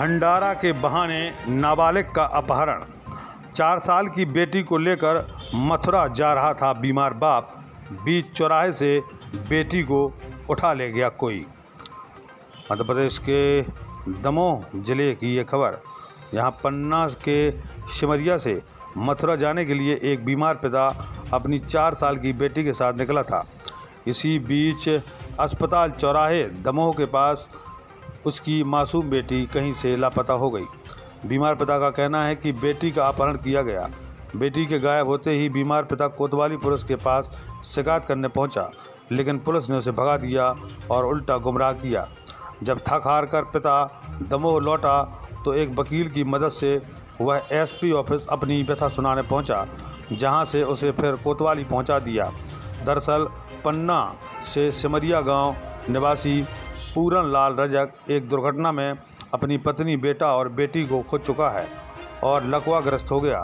भंडारा के बहाने नाबालिग का अपहरण। 4 साल की बेटी को लेकर मथुरा जा रहा था बीमार बाप, बीच चौराहे से बेटी को उठा ले गया कोई। मध्य प्रदेश के दमोह जिले की ये खबर। यहाँ पन्ना के सिमरिया से मथुरा जाने के लिए एक बीमार पिता अपनी 4 साल की बेटी के साथ निकला था। इसी बीच अस्पताल चौराहे दमोह के पास उसकी मासूम बेटी कहीं से लापता हो गई। बीमार पिता का कहना है कि बेटी का अपहरण किया गया। बेटी के गायब होते ही बीमार पिता कोतवाली पुलिस के पास शिकायत करने पहुंचा, लेकिन पुलिस ने उसे भगा दिया और उल्टा गुमराह किया। जब थक हार कर पिता दमोह लौटा तो एक वकील की मदद से वह एसपी ऑफिस अपनी व्यथा सुनाने पहुंचा, जहां से उसे फिर कोतवाली पहुंचा दिया। दरअसल पन्ना से सिमरिया गांव निवासी पूरन लाल रजक एक दुर्घटना में अपनी पत्नी, बेटा और बेटी को खो चुका है और लकवाग्रस्त हो गया।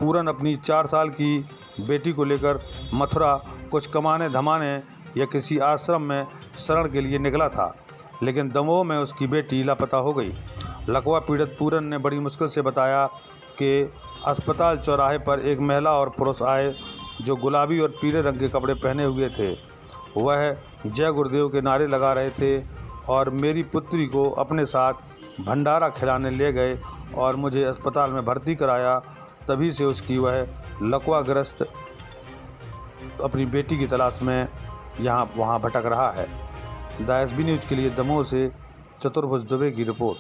पूरन अपनी 4 साल की बेटी को लेकर मथुरा कुछ कमाने धमाने या किसी आश्रम में शरण के लिए निकला था, लेकिन दमोह में उसकी बेटी लापता हो गई। लकवा पीड़ित पूरन ने बड़ी मुश्किल से बताया कि अस्पताल चौराहे पर एक महिला और पुरुष आए जो गुलाबी और पीले रंग के कपड़े पहने हुए थे। वह जय गुरुदेव के नारे लगा रहे थे और मेरी पुत्री को अपने साथ भंडारा खिलाने ले गए और मुझे अस्पताल में भर्ती कराया। तभी से उसकी वह लकवाग्रस्त अपनी बेटी की तलाश में यहाँ वहाँ भटक रहा है। द एसबी न्यूज़ के लिए दमोह से चतुर्भुज दुबे की रिपोर्ट।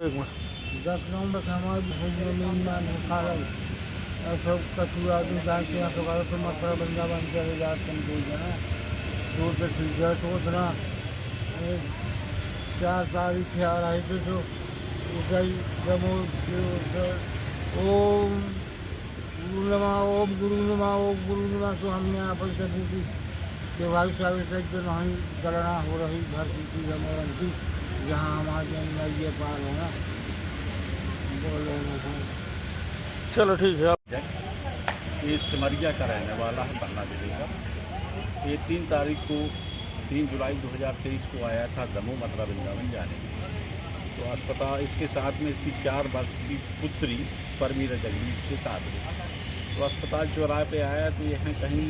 10 नवंबर का हमारे सब कचूरा तो मथुरा वृंदावन चले जाते हैं। दूर से ठीक है सोचना 4 तारीख आ रही थी तो गई ओम गुरु नमा तो हमने यहाँ पर से पूछी कि भाई साहब से जो नहीं गणना हो रही घर की जमोरन की, जहाँ हमारे ये पार है ना, बोल रहे हैं। चलो ठीक है। ये सिमरिया का रहने वाला है, पन्ना जिले का। ये 3 जुलाई 2023 को आया था दमोह मथुरा वृंदावन जाने के लिए। तो अस्पताल इसके साथ में इसकी 4 वर्ष की पुत्री परमीरा जगली इसके साथ गई। तो अस्पताल चौराहे पे आया तो यहाँ कहीं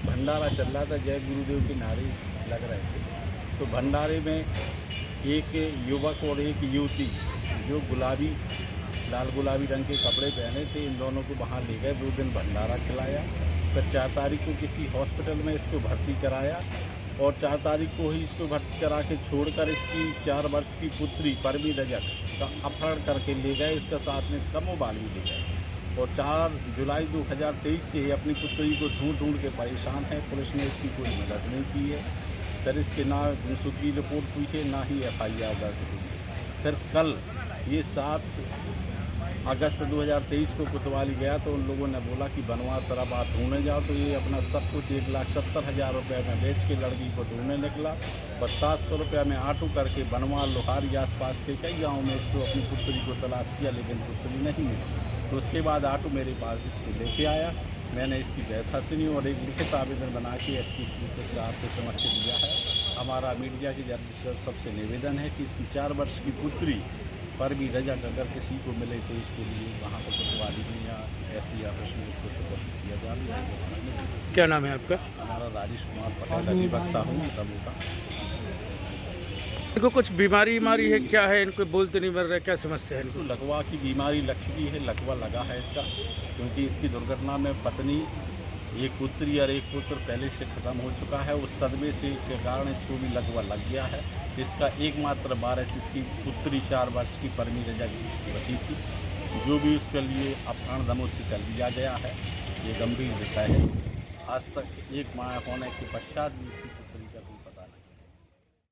भंडारा चल रहा था, जय गुरुदेव के नारे लग रहे थे। तो भंडारे में एक युवक और एक युवती जो लाल गुलाबी रंग के कपड़े पहने थे, इन दोनों को वहाँ ले गए। 2 दिन भंडारा खिलाया। फिर 4 तारीख को किसी हॉस्पिटल में इसको भर्ती कराया और 4 तारीख को ही इसको भर्ती करा के छोड़कर इसकी 4 वर्ष की पुत्री परमी रजक का अपहरण करके ले गए। इसका साथ में इसका मोबाइल भी ले गए और 4 जुलाई 2023 से अपनी पुत्री को ढूंढ के परेशान है। पुलिस ने इसकी कोई मदद नहीं की है। फिर इसके ना गुमशुदगी रिपोर्ट हुई है, ना ही FIR दर्ज हुई है। फिर कल ये 7 अगस्त 2023 को कोतवाली गया तो उन लोगों ने बोला कि बनवा तरफ आप ढूंढने जाओ। तो ये अपना सब कुछ 1,70,000 रुपये में बेच के लड़की को ढूंढने निकला और 700 रुपये में ऑटो करके बनवा लोहारी आसपास के कई गाँव में इसको अपनी पुत्री को तलाश किया, लेकिन पुत्री नहीं मिली। तो उसके बाद ऑटो मेरे पास इसको लेके आया। मैंने इसकी व्यथा सुनी और एक लिखित आवेदन बना के SP साहब के समक्ष दिया है। हमारा मीडिया के जर्नलिस्ट सबसे निवेदन है कि इसकी 4 वर्ष की पुत्री परमी रजक अगर किसी को मिले तो इसके लिए वहाँ पर कोतवाली में या SP ऑफिस में इसको सुपुर्द किया जाए। क्या नाम है आपका? हमारा राजेश कुमार पटेल, अधिवक्ता हूँ समूह का। इनको कुछ बीमारी है, क्या है? इनको बोलते नहीं मर रहे, क्या समस्या है? इसको लकवा की बीमारी लग चुकी है, लकवा लगा है इसका, क्योंकि इसकी दुर्घटना में पत्नी, एक पुत्री और एक पुत्र पहले से ख़त्म हो चुका है। उस सदमे से के कारण इसको भी लकवा लग गया है। इसका एकमात्र वारिस इसकी पुत्री 4 वर्ष की परमी रजक बची थी, जो भी उसके लिए अपहरण दमोह से कर लिया गया है। ये गंभीर विषय है। आज तक एक माँ होने के पश्चात भी